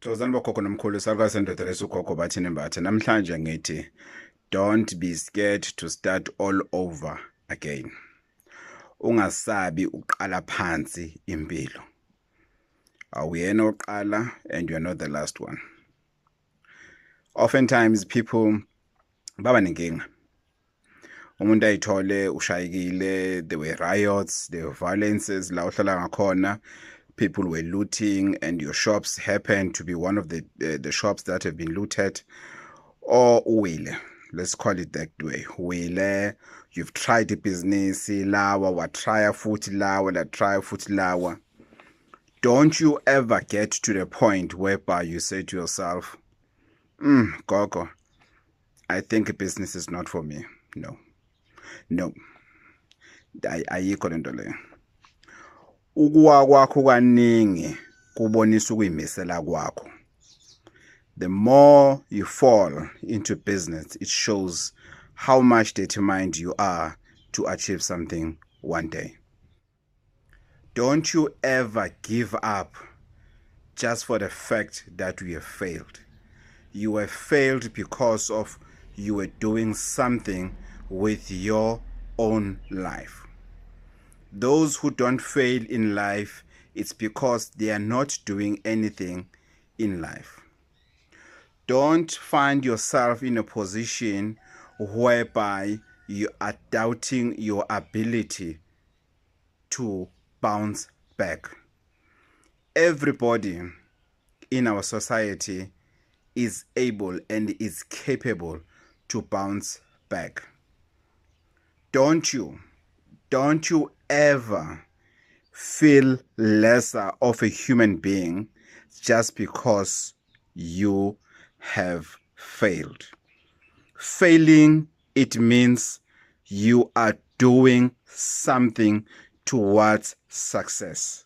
Xozani bokhokho nomkhulu salukasendoda Gogo Bathini Mbatha. Namhlanje ngithi don't be scared to start all over again. Ungasabi uqala phansi impilo. Awuyena oqala and you are not the last one. Oftentimes people baba nenkinga. Umuntu ayithole ushayikile, there were riots, there were violences la uhlala ngakhona. People were looting and your shops happened to be one of the shops that have been looted. Or uwile, let's call it that way. Uwile, you've tried the business, lawa, wa try futhi lawa, la try futhi lawa. Don't you ever get to the point whereby you say to yourself, Gogo, I think business is not for me. No. Ayikho lento leyo. Ukuwa kwakho kaningi kubonisa ukuyimisela kwakho. The more you fall into business, it shows how much determined you are to achieve something one day. Don't you ever give up just for the fact that you have failed. You have failed because of you were doing something with your own life. Those who don't fail in life, it's because they are not doing anything in life. Don't find yourself in a position whereby you are doubting your ability to bounce back. Everybody in our society is able and is capable to bounce back. Don't you ever feel lesser of a human being just because you have failed. Failing, it means you are doing something towards success.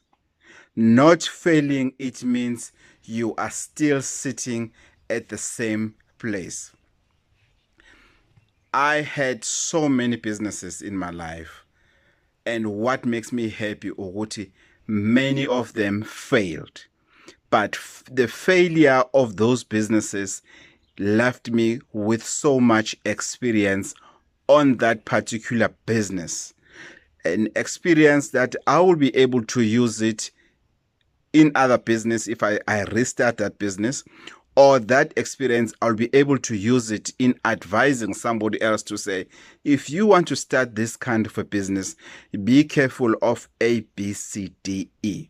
Not failing, it means you are still sitting at the same place. I had so many businesses in my life. And what makes me happy, ukuthi, many of them failed. But the failure of those businesses left me with so much experience on that particular business. An experience that I will be able to use it in other business if I restart that business. Or that experience, I'll be able to use it in advising somebody else to say, if you want to start this kind of a business, be careful of A, B, C, D, E.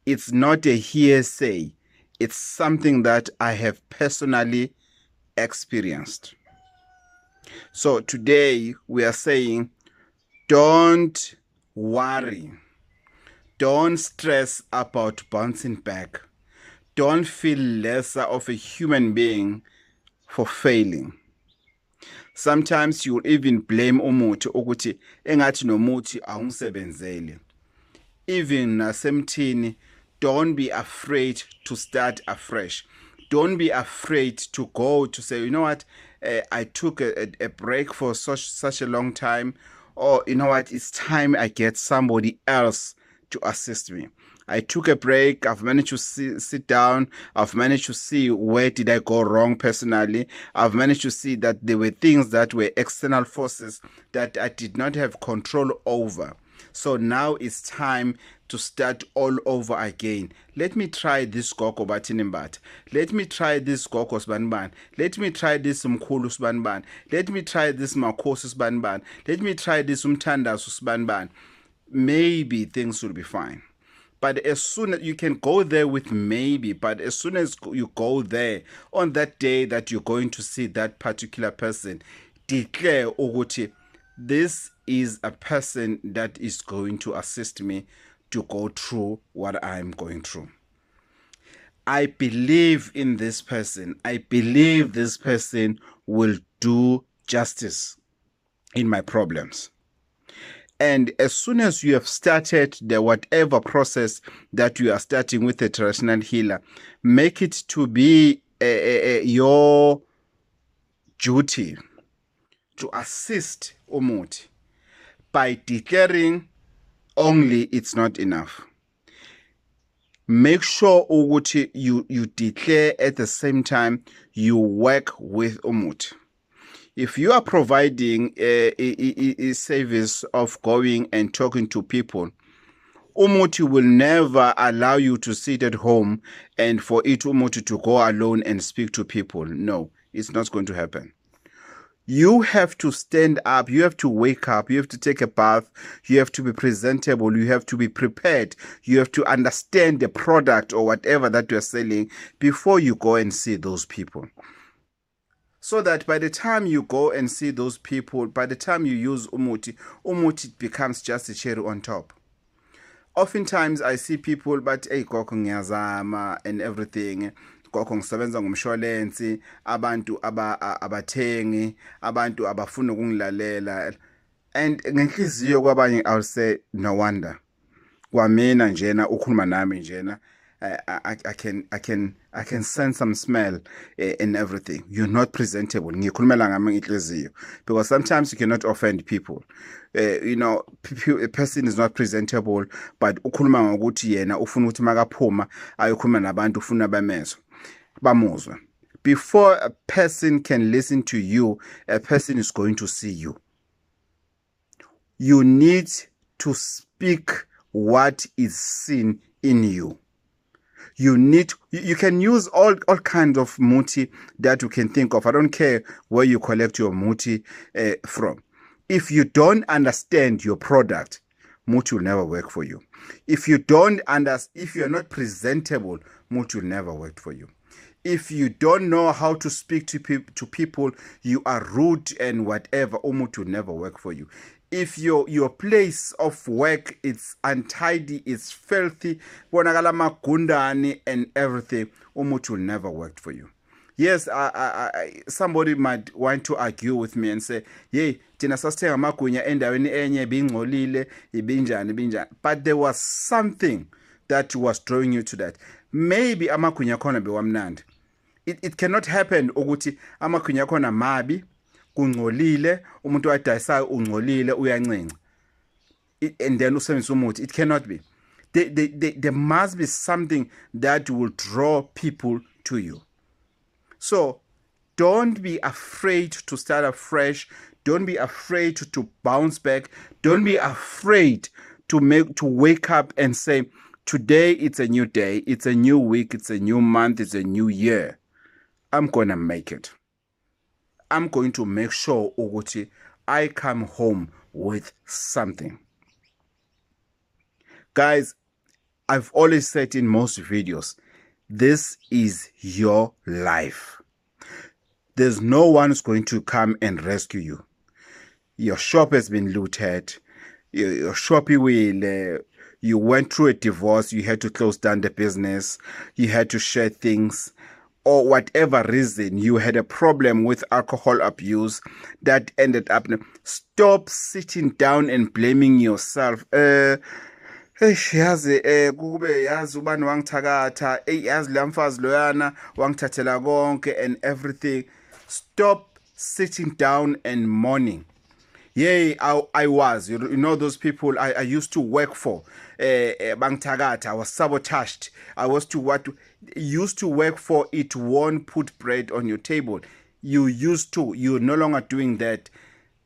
It's not a hearsay. It's something that I have personally experienced. So today we are saying, don't worry. Don't stress about bouncing back. Don't feel lesser of a human being for failing. Sometimes you'll even blame umuthi ukuthi engathi nomuthi awungisebenzeli. Even nasemthini, don't be afraid to start afresh. Don't be afraid to go to say, you know what, I took a break for such a long time, or you know what, it's time I get somebody else to assist me. I took a break. I've managed to sit down. I've managed to see where did I go wrong personally. I've managed to see that there were things that were external forces that I did not have control over. So now it's time to start all over again. Let me try this Gogo Bathini Mbatha. Let me try this Gogo Sbanban. Let me try this Mkhulu Sbanban. Let me try this Makhosi Sbanban. Let me try this Umthandazo Sbanban. Maybe things will be fine. But as soon as you can go there with maybe, but as soon as you go there, on that day that you're going to see that particular person, declare, ukuthi, this is a person that is going to assist me to go through what I'm going through. I believe in this person. I believe this person will do justice in my problems. And as soon as you have started the whatever process that you are starting with a traditional healer, make it to be your duty to assist umuthi by declaring only it's not enough. make sure ukuthi you declare at the same time you work with umuthi. If you are providing a service of going and talking to people, umuthi will never allow you to sit at home and for it umuthi to go alone and speak to people. No, it's not going to happen. You have to stand up, you have to wake up, you have to take a bath, you have to be presentable, you have to be prepared, you have to understand the product or whatever that you're selling before you go and see those people. So that by the time you go and see those people, by the time you use umuti becomes just a cherry on top. Oftentimes I see people, but hey, Gogo ngiyazama and everything. Gogo ngisebenza ngomshwalensi, abantu abathengi, abantu abafuna ukungilalela. And ngenhliziyo kwabanye I'll say no wonder. Kwamina njena ukhuluma nami njena. I can sense some smell and everything. You're not presentable. Because sometimes you cannot offend people. You know, a person is not presentable, but ukhuluma ngokuthi yena ufuna ukuthi makaphuma ayokhuluma nabantu ufuna bamuzwe. Before a person can listen to you, a person is going to see you. You need to speak what is seen in you. You can use all kinds of muti that you can think of. I don't care where you collect your muti from. If you don't understand your product, muti will never work for you. If you're not presentable, muti will never work for you. If you don't know how to speak to people, you are rude and whatever, muti will never work for you. If your place of work is untidy, it's filthy, bonakala magundane and everything, umuthi will never work for you. Yes, somebody might want to argue with me and say, "Yey, thina sasithenga amagunya endaweni enye bingcolile, ibinjani." But there was something that was drawing you to that. Maybe amagunya khona bewamnandi. It cannot happen ukuthi amagunya khona mabi. Ungcolile umuntu adayisayo ungcolile uyancenga and then usebenzisa umuthi. It cannot be. There must be something that will draw people to you. So don't be afraid to start afresh. Don't be afraid to bounce back. Don't be afraid to wake up and say, today it's a new day, it's a new week, it's a new month, it's a new year. I'm gonna make it. I'm going to make sure ukuthi I come home with something. Guys, I've always said in most videos, this is your life. There's no one who's going to come and rescue you. Your shop has been looted. Your shop you went through a divorce. You had to close down the business. You had to share things. Or whatever reason you had a problem with alcohol abuse that ended up. Stop sitting down and blaming yourself. Yazi kube yazi ubani wangithakatha, yazi lamfazi loyana wangithathela konke and everything. Stop sitting down and mourning. Yeah, I was, you know, those people I used to work for, Bangtagata, I was sabotaged. I was used to work for, it won't put bread on your table. You're no longer doing that.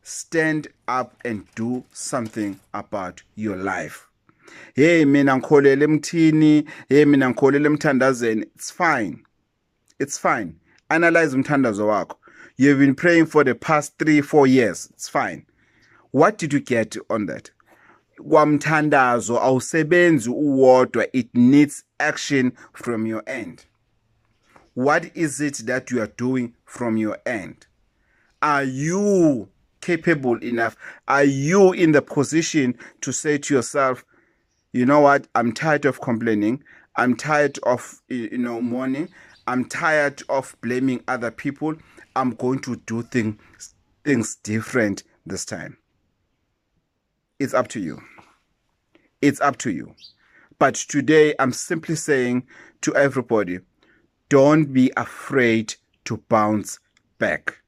Stand up and do something about your life. Hey, mina ngikholele emthini, hey mina ngikholele emthandazweni. It's fine. It's fine. Analyze umthandazo wakho. You've been praying for the past 3-4 years. It's fine. What did you get on that? Kwamthandazo awusebenzi uwodwa. It needs action from your end. What is it that you are doing from your end? Are you capable enough? Are you in the position to say to yourself, you know what? I'm tired of complaining. I'm tired of mourning. I'm tired of blaming other people. I'm going to do things different this time. It's up to you. It's up to you. But today, I'm simply saying to everybody, don't be afraid to bounce back.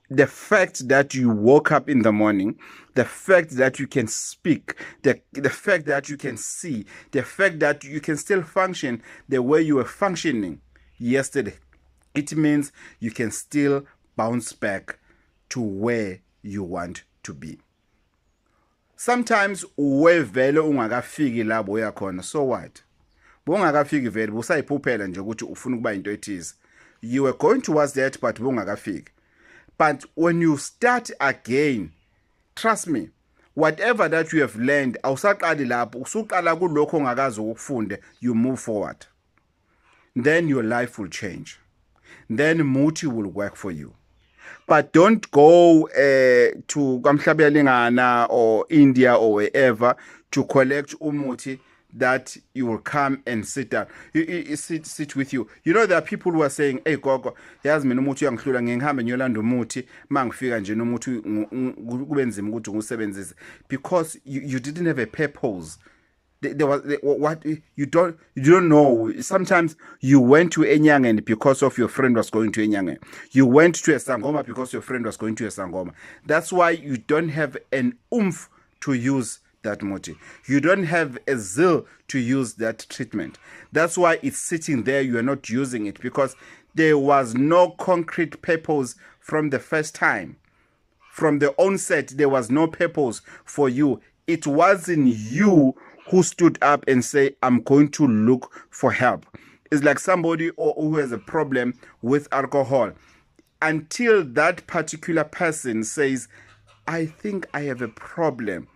The fact that you woke up in the morning, the fact that you can speak, the fact that you can see, the fact that you can still function the way you were functioning yesterday, it means you can still bounce back to where you want to be. Sometimes wevele ungakafiki labo uyakhona, so what? Bongakafiki vele busayiphuphela nje ukuthi ufuna ukuba into ethize. You were going towards that but bongakafiki. But when you start again, trust me, whatever that you have learned, awusaqali lapho, usuqala kulokho ongakazi ukufunde, you move forward. Then your life will change. Then Muti will work for you. But don't go to Kamhlabelingana or India or wherever to collect umuti that you will come and sit down. You sit with you. You know, there are people who are saying, hey Gogo, yazi mina umuthi uyangihlula ngihambe ngiyolanda umuthi mangifika nje nomuthi kube nzima ukuthi ngisebenzise, because you didn't have a purpose. There was what you don't know. Sometimes you went to Enyangen because of your friend was going to Enyangen. You went to a Sangoma because your friend was going to a Sangoma. That's why you don't have an oomph to use that moti. You don't have a zeal to use that treatment. That's why it's sitting there. You are not using it because there was no concrete purpose from the first time. From the onset, there was no purpose for you. It wasn't you who stood up and say, I'm going to look for help. It's like somebody who has a problem with alcohol. Until that particular person says, I think I have a problem.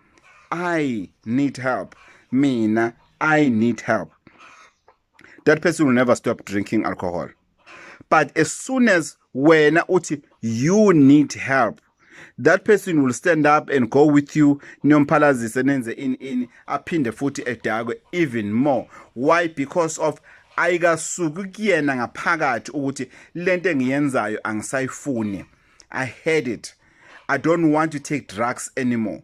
I need help. Mina, I need help. That person will never stop drinking alcohol. But as soon as when you need help, that person will stand up and go with you in aphinde futhi edagwe even more. Why? Because of ayikasuki kuyena ngaphakathi ukuthi lento engiyenzayo angisayifuni. I had it. I don't want to take drugs anymore.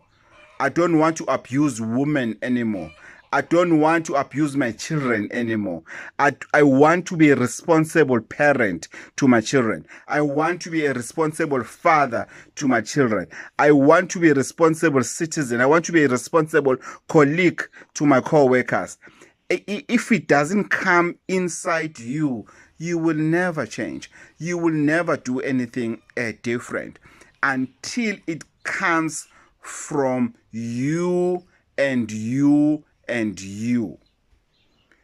I don't want to abuse women anymore. I don't want to abuse my children anymore. I want to be a responsible parent to my children. I want to be a responsible father to my children. I want to be a responsible citizen. I want to be a responsible colleague to my co-workers. If it doesn't come inside you, you will never change. You will never do anything different until it comes from you and you and you.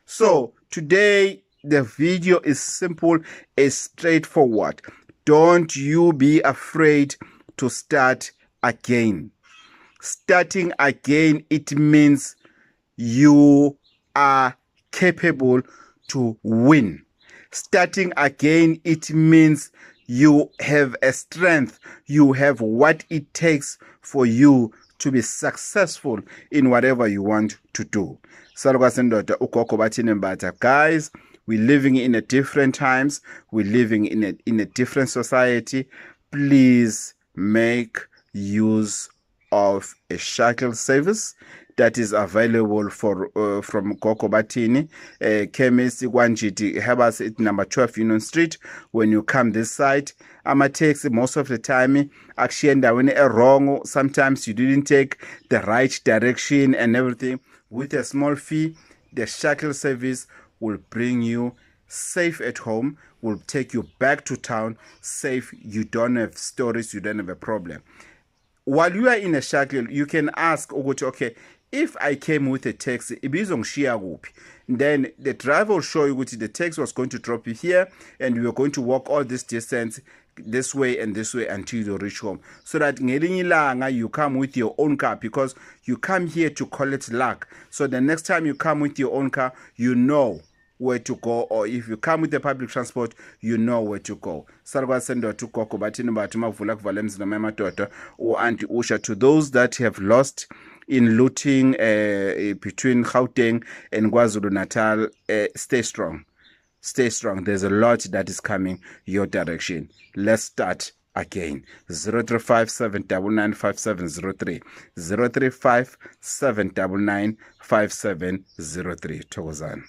So today the video is simple, is straightforward. Don't you be afraid to start again. Starting again, it means you are capable to win. Starting again, it means you have a strength, you have what it takes for you to be successful in whatever you want to do. Gogo Bathini Mbatha. Guys, we're living in a different times. We're living in a different society. Please make use of a shuttle service that is available for from Gogo Bathini chemist Gwanjiti Hebas at number 12 Union Street. When you come this side, taxi most of the time actually when wrong, sometimes you didn't take the right direction and everything. With a small fee, the shuttle service will bring you safe at home, will take you back to town safe. You don't have stories, you don't have a problem. While you are in a shuttle, you can ask, okay, if I came with a taxi, then the driver will show you what the taxi was going to drop you here, and you are going to walk all this distance this way and this way until you reach home. So that you come with your own car, because you come here to collect luck. So the next time you come with your own car, you know where to go, or if you come with the public transport, you know where to go. Sarwa to Gogo Bathini Mbatha Vulak Valens Mama Daughter or Auntie Usha, to those that have lost in looting between Gauteng and KwaZulu-Natal. Stay strong. Stay strong. There's a lot that is coming your direction. Let's start again. 035 799 5703. 035 799 5703. Thokozani.